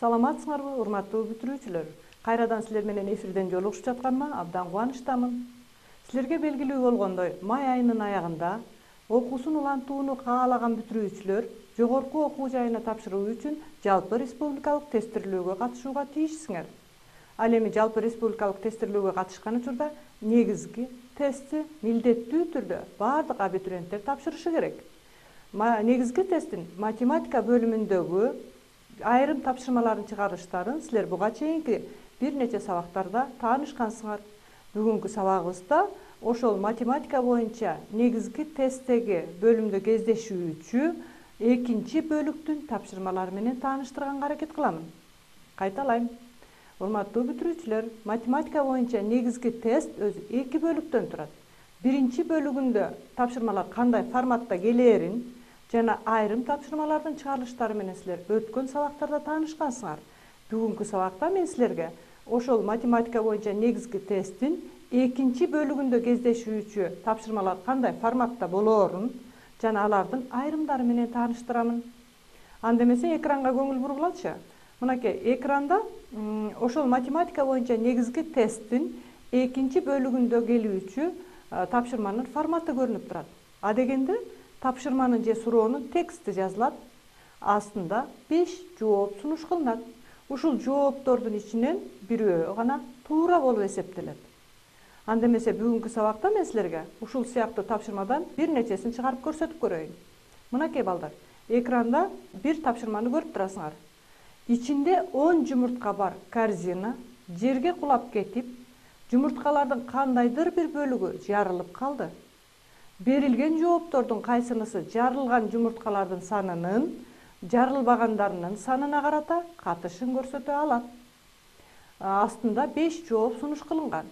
Саламатсыңарбы, урматтуу бүтүрүүчүлөр? Кайрадан силер менен эфирден жолугушуп жатканыма абдан кубанычтамын. Силерге белгилүү болгондой, май айынын аягында окуусун улантууну каалаган бүтүрүүчүлөр жогорку окуу жайына тапшыруу үчүн жалпы республикалык тестирлөөгө катышууга тийишсиңер. Ал эми жалпы республикалык тестирлөөгө катышкан учурда негизги тестти милдеттүү түрдө баардык абитуриенттер тапшырышы керек. Негизги тесттин математика бөлүмүндөгү айрым тапшырмалардын чыгарылыштарын силер буга чейинки бир нече сабактарда таанышкансыңар. Бүгүнкү сабагыбызда ошол математика боюнча негизги тесттеги бөлүмдө кездешүүчү экинчи бөлүктүн тапшырмалары менен тааныштырганга аракет кыламын. Кайталайм. Урматтуу бүтүрүүчүлөр, математика боюнча негизги тест өзү эки бөлүктөн турат. Биринчи бөлүгүндө тапшырмалар кандай форматта келээрин жана айрым тапшырмалардын чыгарылыштары менен силер өткөн сабактарда таанышкансыңар. Бүгүнкү сабакта мен силерге ошол математика боюнча негизги тесттин экинчи бөлүгүндө кездешүүчү тапшырмалар кандай форматта болоорун жана алардын айрымдары менен тааныштырамын. Анда эмесе экранга көңүл бургулачы. Мынакей экранда ошол математика боюнча негизги тесттин экинчи бөлүгүндө келүүчү тапшырманын форматы көрүнүп турат. А дегенде тапшырманын же суроонун тексти жазылат. Астында 5 жооп сунуш кылынат. Ушул жооптордун ичинен бирөө гана туура болуп эсептелет. Анда эмесе бүгүнкү сабакта мен силерге ушул сыяктуу тапшырмадан бир нечесин чыгарып көрсөтүп көрөйүн. Мынакей балдар, экранда бир тапшырманы көрүп турасыңар. Ичинде 10 жумуртка бар корзина жерге кулап кетип, жумурткалардын кандайдыр бир бөлүгү жарылып калды. Берилген жооптордун кайсынысы жарылган жумурткалардын санынын, жарылбагандарынын санына карата катышын көрсөтө алат. Астында 5 жооп сунуш кылынган.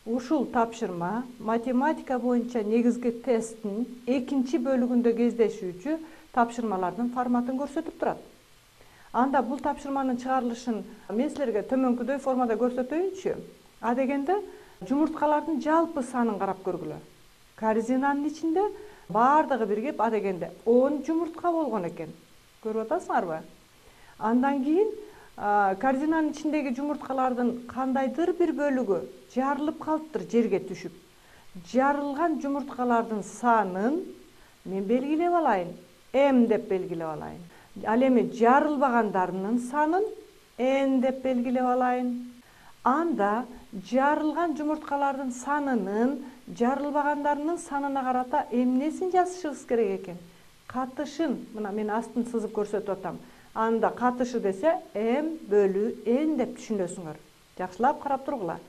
Ушул тапшырма математика боюнча негизги тесттин экинчи бөлүгүндө кездешүүчү тапшырмалардын форматын көрсөтүп турат. Анда бул тапшырманын чыгарылышын мен силерге төмөнкүдөй формада көрсөтөйүнчү. А дегенде жумурткалардын жалпы санын карап көргүлө. Корзинанын ичинде баардыгы биригип, а дегенде 10 жумуртка болгон экен. Көрүп атасыңарбы? Андан кийин корзинанын ичиндеги жумурткалардын кандайдыр бир бөлүгү жарылып калыптыр жерге түшүп. Жарылган жумурткалардын санын мен белгилеп алайын, m деп белгилеп алайын. Ал эми жарылбагандарынын санын n деп белгилеп алайын. Анда жарылган жумурткалардын санынын жарылбагандарынын санына карата эмнесин жазышыбыз керек экен? Катышын, мына мен астын сызып көрсөтүп атам. Анда катышы десе m бөлү n деп түшүнөсүңөр. Жакшылап карап тургула.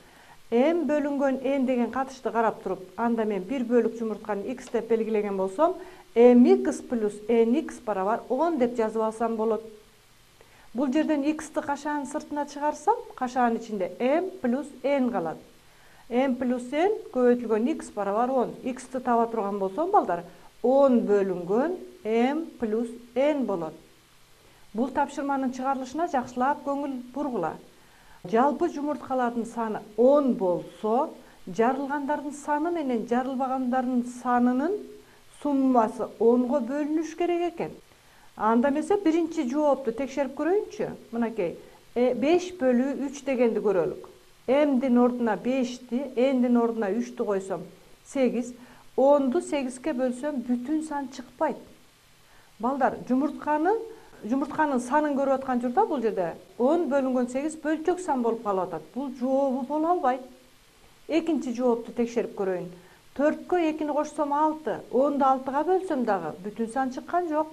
m бөлүнгөн n деген катышты карап туруп, анда мен бир бөлүк жумуртканы x деп белгилеген болсом, mx плюс nx барабар 10 деп жазып алсам болот. Бул жерден x'ти кашаанын сыртына чыгарсам, кашаанын ичинде m плюс n калат. m плюс n көбөйтүлгөн x барабар 10. x'ти таба турган болсом, балдар, 10 бөлүнгөн m плюс n болот. Бул тапшырманын чыгарылышына жакшылап көңүл бургула. Жалпы жумурткалардын саны 10 болсо, жарылгандардын саны менен жарылбагандардын санынын суммасы 10го бөлүнүш керек экен. Анда эмесе биринчи жоопту текшерип көрөйүнчү. Мынакей 5 бөлү 3 дегенди көрөлүк. M'дин ордуна 5ти, n'дин ордуна 3тү койсом 8, 10ду 8ке бөлсөм бүтүн сан чыкпайт. Балдар, жумуртканын санын көрүп аткан журда бул жерде 10 бөлүнгөн 8 бөлчөк сан болуп калып атат. Бул жообу боло албайт. Экинчи жоопту текшерип көрөйүн. 4кө 2ни кошсом 6, 10ду 6га бөлсөм дагы бүтүн сан чыккан жок.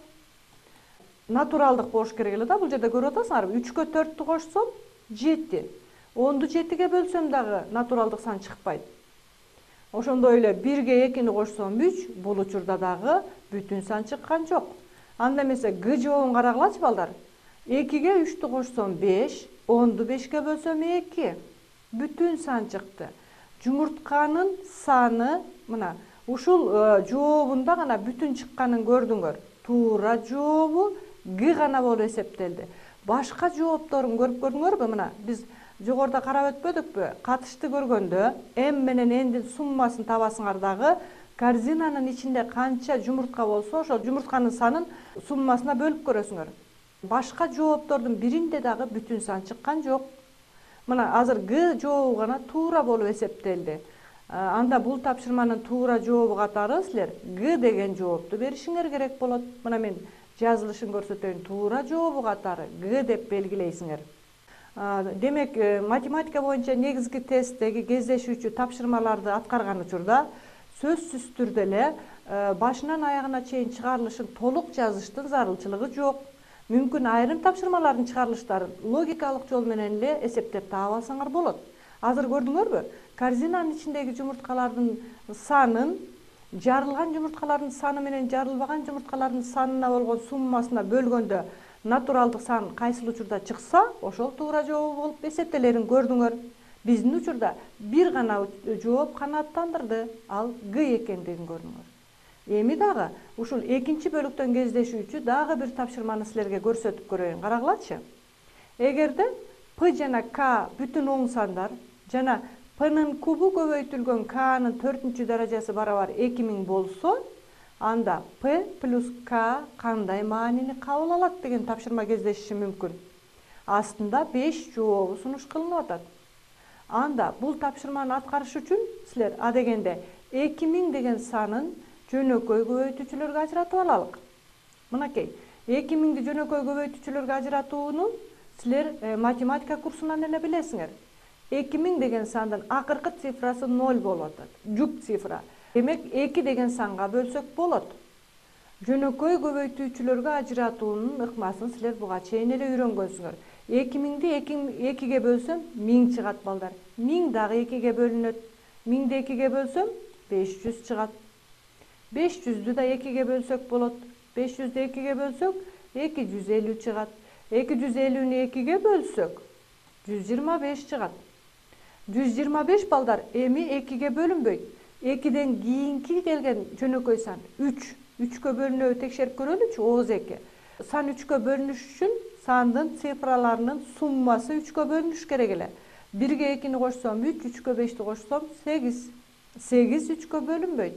Натуралдык болуш керек эле да, бул жерде көрүп атасыңарбы? 3кө 4тү кошсом 7. 10ду 7ге бөлсөм дагы натуралдык сан чыкпайт. Ошондой эле 1ге 2ни кошсом 3, бул учурда дагы бүтүн сан чыккан жок. Анда эмесе Г жообун карагылачы балдар. 2ге 3тү кошсом 5, 10ду 5ке бөлсөм 2. Бүтүн сан чыкты. Жумуртканын саны, мына, ушул жообунда гана бүтүн чыкканын көрдүңөр. Туура жообу Г гана болуп эсептелди. Башка жоопторун көрүп көрдүңөрбү? Мына, биз жогоруда карап өтпөдүкпү? Катышты көргөндө m менен n'дин суммасын табасыңар дагы, корзинанын ичинде канча жумуртка болсо, ошол жумуртканын санын суммасына бөлүп көрөсүңөр. Башка жооптордун биринде дагы бүтүн сан чыккан жок. Мына азыр Г жообу гана туура болуп эсептелди. Анда бул тапшырманын туура жообу катары силер Г деген жоопту беришиңер керек болот. Мына мен жазылышын көрсөтөйүн. Туура жообу катары Г деп белгилейсиңер. Демек, математика боюнча негизги тесттеги кездешүүчү тапшырмаларды аткарган учурда сөзсүз түрдө эле башынан аягына чейин чыгарылышын толук жазыштын зарылчылыгы жок. Мүмкүн айрым тапшырмалардын чыгарылыштарын логикалык жол менен эле эсептеп таап алсаңар болот. Азыр көрдүңөрбү? Корзинанын ичиндеги жумурткалардын санын жарылган жумурткалардын саны менен жарылбаган жумурткалардын санына болгон суммасына бөлгөндө натуралдык сан кайсыл учурда чыкса, ошол туура жооп болуп эсептелерин көрдүңөр. Биздин учурда бир гана жооп канааттандырды, ал Г экендигин көрдүңөр. Эми дагы ушул экинчи бөлүктөн кездешүүчү дагы бир тапшырманы силерге көрсөтүп көрөйүн. Карагылачы. Эгерде П жана К бүтүн оң сандар жана П'нын кубу көбөйтүлгөн К'нын 4-чү даражасы барабар 2000 болсо, анда P плюс K кандай маанини кабыл алат деген тапшырма кездешиши мүмкүн. Астында 5 жообу сунуш кылынып атат. Анда бул тапшырманы аткарыш үчүн силер адегенде 2000 деген санын жөнөкөй көбөйтүүчүлөргө ажыратып алалык. Мынакей, 2000ди жөнөкөй көбөйтүүчүлөргө ажыратууну силер математика курсунан эле билесиңер. 2000 деген сандын акыркы цифрасы 0 болуп атат. Жүк цифра. Демек 2 деген санга бөлсөк болот. Жөнөкөй көбөйтүүчүлөргө ажыратуунун ыкмасын силер буга чейин эле үйрөнгөнсүңөр. 2000ди 2ге бөлсөм 1000 чыгат балдар. 1000 дагы 2ге бөлүнөт. 1000ди 2ге бөлсөм 500 чыгат. 500'dü da 2'ge bölsök bolot. 500'dü 2'ge bölsök 250 çıgat. 250'ni 2'ge bölsök 125 çıgat. 125 baldar emi 2'ge bölünböйт. 2'den kийинки kelgen jönököy san 3. 3'kö bölünöbü tekşerip körölüçü oğuz 2. San 3'kö bölünüş üçün sandın sifralarının summası 3'kö bölünüş gerek ele. 1'ge 2'ni koşsam 3, 3'kö 5'ti koşsam 8. 8 3'kö bölünböйт.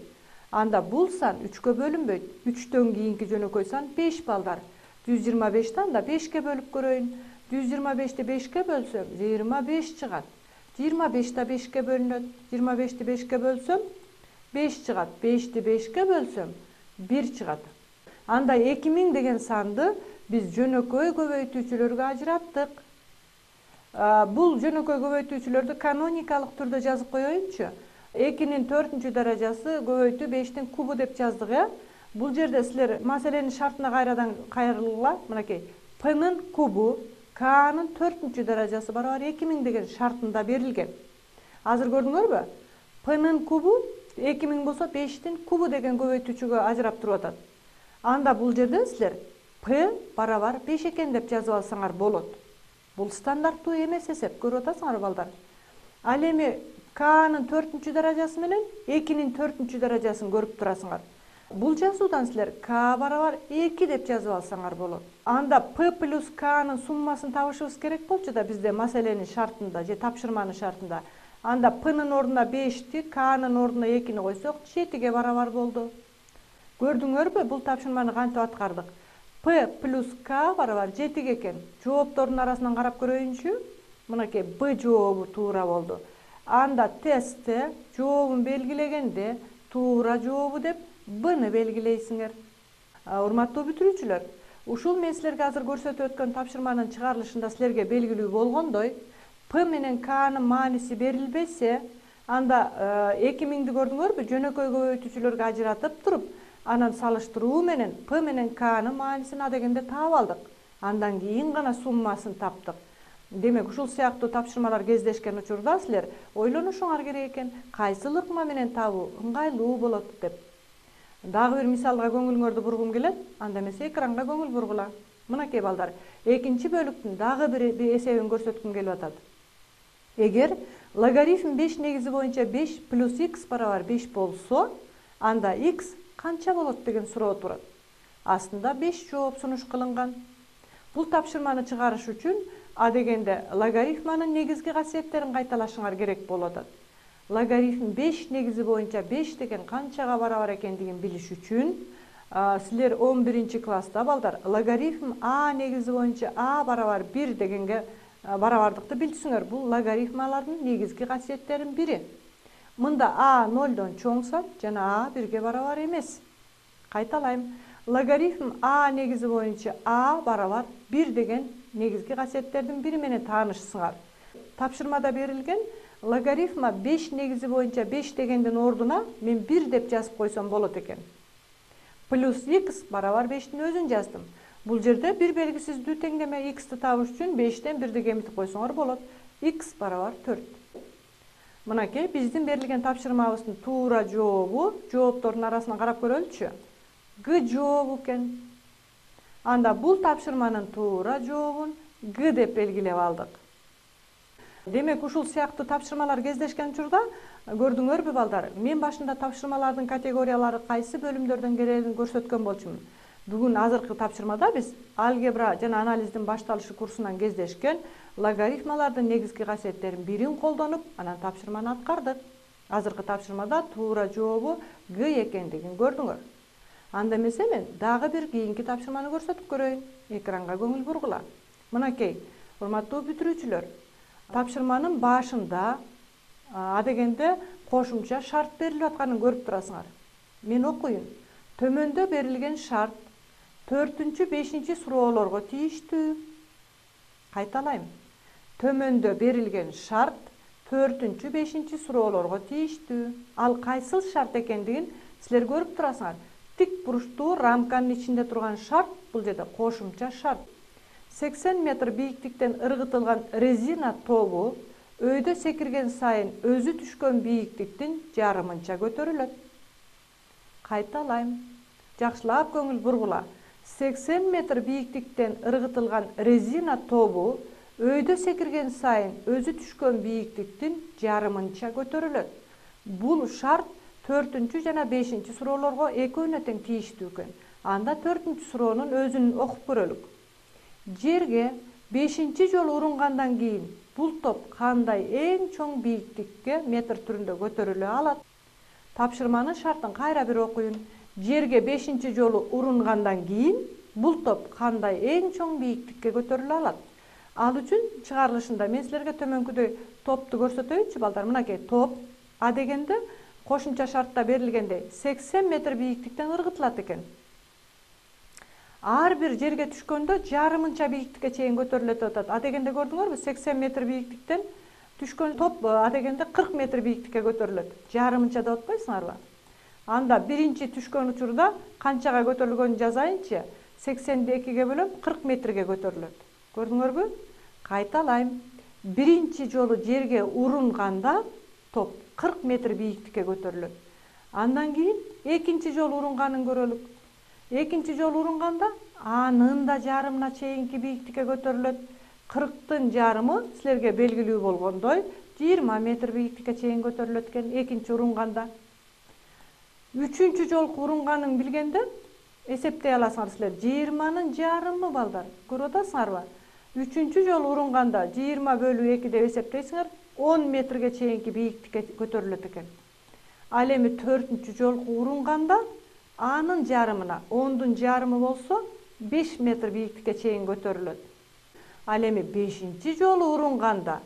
Анда бул сан 3'kö bölünböйт. 3'tön kийинки jönököy san 5 balдар. 125'ten da 5'ke bölüp göröйүн. 125'ti 5'ke bölsöm 25 çıgat. 25 da 5'ke bölünöt. 25'ti 5'ke bölsöm 5 çıgat. 5'ti 5'ke bölsöm 1 çıgat. Анда 2000 деген санды biz jönököy көбөйтүүчүлөргө ажыратtık. Бул жөнөкөй көбөйтүүчүлөрдү каноникалык түрдө жазып коеюнчу. 2'nin 4-чү даражасы көбөйтүү 5'тин кубу деп жаздык, э? Бул жерде силер маселенин шартына кайрадан кайрылгыла. Мынакей, P'нын кубу K'нын 4-чү даражасы барабар 2000 деген шартында берилген. Азыр көрдүңөрбү? P'нын кубу 2000 болсо 5'тин кубу деген көбөйтүүчүгө ажырап туруп атат. Анда бул жерден силер P барабар 5 экен деп жазып алсаңар болот. Бул стандарттуу эмес эсеп, көрүп атасыңар балдар. Ал эми K'нын 4-чү даражасы менен 2'nin 4-чү даражасын көрүп турасыңар. Бул жазуудан силер K барабар 2 деп жазып алсаңар болот. Анда P плюс K'нын суммасын табышыбыз керек болчу да бизде маселенин шартында же тапшырманын шартында. Анда P'нын ордуна 5'ти, K'нын ордуна 2'ни койсок 7'ге барабар болду. Көрдүңөрбү, бул тапшырманы кантип аткардык? P плюс K барабар 7 экен. Жооптордун арасынан карап көрөйүнчү. Мынакей Б жообу туура болду. Анда тестте жообун белгилегенде туура жообу деп Б'ны белгилейсиңер. Урматтуу бүтүрүүчүлөр, ушул мен силерге азыр көрсөтүп өткөн тапшырманын чыгарылышында силерге белгилүү болгондой, P менен K'нын мааниси берилбесе, анда 2000'ди көрдүңөрбү, жөнөкөй көбөйтүүчүлөргө ажыратып туруп, анан салыштыруу менен P менен K'нын маанисин адегенде таап алдык. Андан кийин гана суммасын таптык. Демек, ушул сыяктуу тапшырмалар кездешкен учурда силер ойлонушуңар керек экен, кайсыл ыкма менен табуу ыңгайлуу болот деп. Дагы бир мисалга көңүлүңөрдү бургум келет, анда эмесе экранга көңүл бургула. Мынакей балдар, экинчи бөлүктүн дагы бир эсебин көрсөткүм келип атат. Эгер логарифм 5 негизи боюнча 5 плюс x барабар 5 болсо, анда x канча болот деген суроо турат. Астында 5 жооп сунуш кылынган. Бул тапшырманы чыгарыш үчүн адегенде логарифманын негизги касиеттерин кайталашыңар керек болуп атат. Логарифм 5 негизи боюнча 5 деген канчага барабар экендигин билиш үчүн Силер 11-класста балдар логарифм а негизи боюнча а барабар 1 дегенге барабардыкты билчүсүңөр. Бул логарифмалардын негизги касиеттеринин бири. Мында а 0дон чоңса жана а 1ге барабар эмес. Кайталайм. Логарифм а негизи боюнча а барабар 1 деген негизги касиеттердин бири менен таанышсыңар. Тапшырмада берилген логарифма 5 негизи боюнча 5 дегендин ордуна мен 1 деп жазып койсом болот экен. Плюс x барабар 5'tin өзүн жаздым. Бул жерде бир белгисиздүү теңдеме x'ти табыш үчүн 5'тен 1'ди кемитип койсоңор болот. X барабар 4. Мынакей биздин берилген тапшырмабыздын туура жообу, жооптордун арасынан карап көрөлүчү. Г жообу экен. Анда бул тапшырманын туура жообун Г деп белгилеп алдык. Демек ушул сыяктуу тапшырмалар кездешкен учурда көрдүңөрбү балдар? Мен башында тапшырмалардын категориялары кайсы бөлүмдөрдөн келетинин көрсөткөн болчумун. Бүгүн азыркы тапшырмада биз алгебра жана анализдин башталышы курсунан кездешкен логарифмалардын негизги касиеттеринин бирин колдонуп, анан тапшырманы аткардык. Азыркы тапшырмада туура жообу Г экендигин көрдүңөр. Анда эмесе мен дагы бир кийинки тапшырманы көрсөтүп көрөйүн. Экранга көңүл бургула. Мынакей, урматтуу бүтүрүүчүлөр, тапшырманын башында адегенде кошумча шарт берилип атканын көрүп турасыңар. Мен окуйун. Төмөндө берилген шарт 4-5 суроолорго тийиштүү. Кайталайм. Төмөндө берилген шарт 4-5 суроолорго тийиштүү. Ал кайсыл шарт экендигин силер көрүп турасыңар. Тик буруштуу рамканын ичинде турган шарт бул жерде кошумча шарт. 80 метр бийиктиктен ыргытылган резина тобу өйдө секирген сайын өзү түшкөн бийиктиктин жарымынча көтөрүлөт. Кайталайм. Жакшылап көңүл бургула. 80 метр бийиктиктен ыргытылган резина тобу өйдө секирген сайын өзү түшкөн бийиктиктин жарымынча көтөрүлөт. Бул шарт 4 жана 5 суроолорго экөөнө тең тийиштүү экен. Анда 4 суроонун өзүн окуп көрөлүк. Жерге 5 жолу урунгандан кийин бул топ кандай эң чоң бийиктикке метр түрүндө көтөрүлө алат? Тапшырманын шартын кайра бир окуйун. Жерге 5 жолу урунгандан кийин бул топ кандай эң чоң бийиктикке көтөрүлө алат? Ал үчүн чыгарылышында мен силерге төмөнкүдөй топту көрсөтөйүнчү балдар. Мынакей топ а дегенде кошумча шартта берилгендей 80 метр бийиктиктен ыргытылат экен. Ар бир жерге түшкөндө жарымынча бийиктикке чейин көтөрүлөт деп атат. А дегенде көрдүңөрбү? 80 метр бийиктиктен түшкөн топ а дегенде 40 метр бийиктикке көтөрүлөт. Жарымынча деп атпайсыңарбы? Анда биринчи түшкөн учурда канчага көтөрүлгөнүн жазайынчы. 80ди 2ге бөлөп 40 метрге көтөрүлөт. Көрдүңөрбү? Кайталайм. Биринчи жолу жерге урунганда топ 40 метр бийиктикке көтөрүлөт. Андан кийин экинчи жолу урунганын көрөлүк. Экинчи жолу урунганда анын да жарымына чейинки бийиктикке көтөрүлөт. 40-тын жарымы силерге белгилүү болгондой 20 метр бийиктикке чейин көтөрүлөт экен экинчи урунганда. Үчүнчү жолку урунганын билгенде эсептей аласыңар силер. 20-нын жарымы балдар. Көрүп атасыңарбы? Үчүнчү жолу урунганда 20 бөлүү 2 деп эсептейсиңер, 10 метрге чейинки бийиктикке көтөрүлөт экен. Ал эми 4-чү жолку урунганда анын жарымына 10-дун жарымы болсо 5 метр бийиктикке чейин көтөрүлөт. Ал эми 5-чи жолу урунганда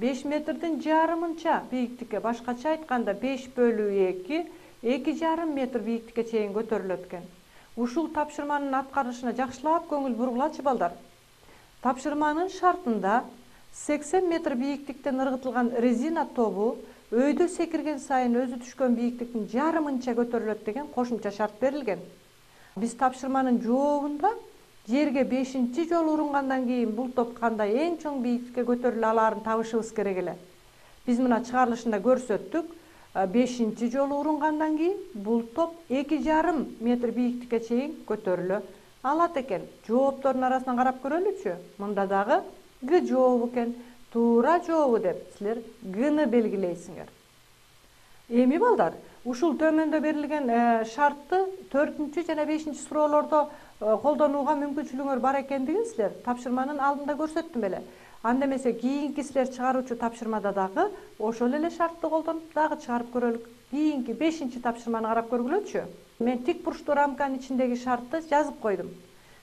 5 метрдин жарымынча бийиктикке, башкача айтканда 5 бөлүү 2, 2,5 метр бийиктикке чейин көтөрүлөт экен. Ушул тапшырманын аткарылышына жакшылап көңүл бургулачы балдар. Тапшырманын шартында 80 метр бийиктиктен ыргытылган резина тобу өйдө секирген сайын өзү түшкөн бийиктиктин жарымынча көтөрүлөт деген кошумча шарт берилген. Биз тапшырманын жообунда жерге 5-чи жолу урунгандан кийин бул топ кандай эң чоң бийиктикке көтөрүлө алаарын табышыбыз керек эле. Биз мына чыгарылышында көрсөттүк. 5-чи жолу урунгандан кийин бул топ 2,5 метр бийиктикке чейин көтөрүлө алат экен. Жооптордун арасынан карап көрөлүчү. Мында дагы Г жообу экен. Туура жообу деп силер Гны белгилейсиңер. Эми балдар, ушул төмөндө берилген шартты 4 жана 5 суроолордо колдонууга мүмкүнчүлүгүңөр бар экендигин силер тапшырманын алдында көрсөттүм эле. Анда эмесе кийинки силер чыгаруучу тапшырмада дагы ошол эле шартты колдонуп дагы чыгарып көрөлүк. кийинки 5 тапшырманы карап көргүлөчү. Мен тик бурчтуу рамканын ичиндеги шартты жазып койдум.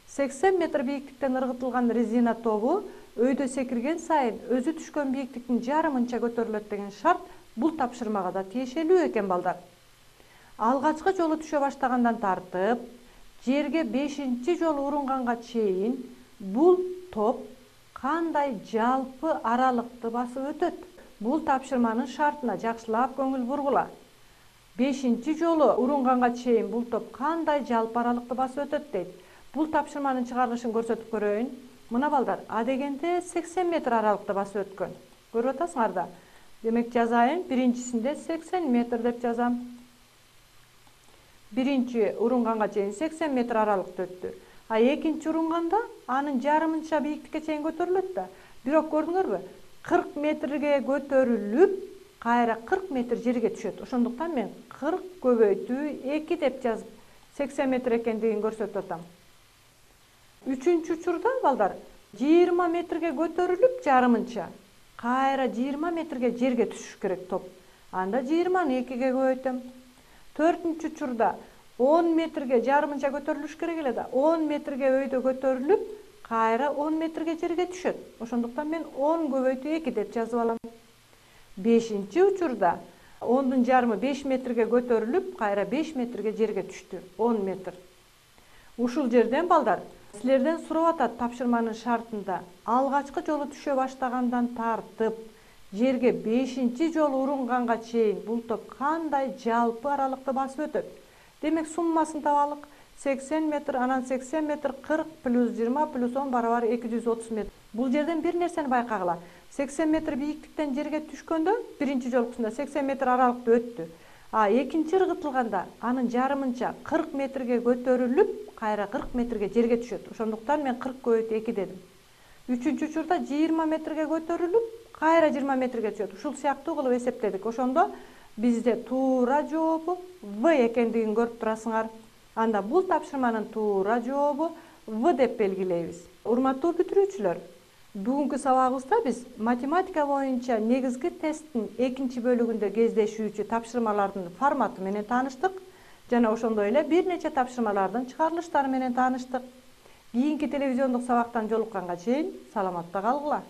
80 метр бийиктиктен ыргытылган резина тобу өйдө секирген сайын өзү түшкөн бийиктиктин жарымынча көтөрүлөт деген шарт бул тапшырмага да тиешелүү экен балдар. Алгачкы жолу түшө баштагандан тартып, жерге 5 жолу урунганга чейин бул топ кандай жалпы аралыкты басып өтөт? Бул тапшырманын шартына жакшылап көңүл бургула. 5 жолу урунганга чейин бул топ кандай жалпы аралыкты басып өтөт дейт. Бул тапшырманын чыгарылышын көрсөтүп көрөйүн. Мына балдар, А дегенде 80 метр аралыкты басып өткөн. Көрүп атасыңар да. Демек жазайын, биринчисинде 80 метр деп жазам. Биринчи урунганга чейин 80 метр аралыкта өттү. А экинчи урунганда анын жарымынча бийиктикке чейин көтөрүлөт да. Бирок көрдүңөрбү? 40 метрге көтөрүлүп, кайра 40 метр жерге түшөт. Ошондуктан мен 40 көбөйтүү 2 деп жазып, 80 метр экендигин көрсөтүп атам. Үчүнчү учурда балдар 20 метрге көтөрүлүп жарымынча, кайра 20 метрге жерге түшүш керек топ. Анда 20-ны 2-ге көбөйтөм. Төртүнчү учурда 10 метрге жарымынча көтөрүлүш керек эле да. 10 метрге өйдө көтөрүлүп, кайра 10 метрге жерге түшөт. Ошондуктан мен 10 көбөйтүү 2 деп жазып алам. Бешинчи учурда 10-дун жарымы 5 метрге көтөрүлүп, кайра 5 метрге жерге түштү. 10 метр. Ушул жерден балдар, силерден сурап атат тапшырманын шартында алгачкы жолу түшө баштагандан тартып, жерге 5 жолу урунганга чейин бул топ кандай жалпы аралыкты басып өтөт? Демек суммасын табалык. 80 метр, анан 80 метр 40 плюс 20 плюс 10 барабар 230 метр. Бул жерден бир нерсени байкагыла. 80 метр бийиктиктен жерге түшкөндө биринчи жолкусунда 80 метр аралыкты өттү. А экинчи ыргытылганда анын жарымынча 40 метрге көтөрүлүп, кайра 40 метрге жерге түшөт. Ошондуктан мен 40 көбөйтүү 2 дедим. Үчүнчү учурда 20 метрге көтөрүлүп, кайра 20 метрге түшөт. Ушул сыяктуу кылып эсептедик. Ошондо бизде туура жообу В экендигин көрүп турасыңар. Анда бул тапшырманын туура жообу В деп белгилейбиз. Урматтуу бүтүрүүчүлөр, бүгүнкү сабагыбызда биз математика боюнча негизги тесттин 2-бөлүгүндө кездешүүчү тапшырмалардын форматы менен тааныштык жана ошондой эле бир нече тапшырмалардын чыгарылыштары менен тааныштык. Кийинки телевизиондук сабактан жолукканга чейин саламатта калгыла.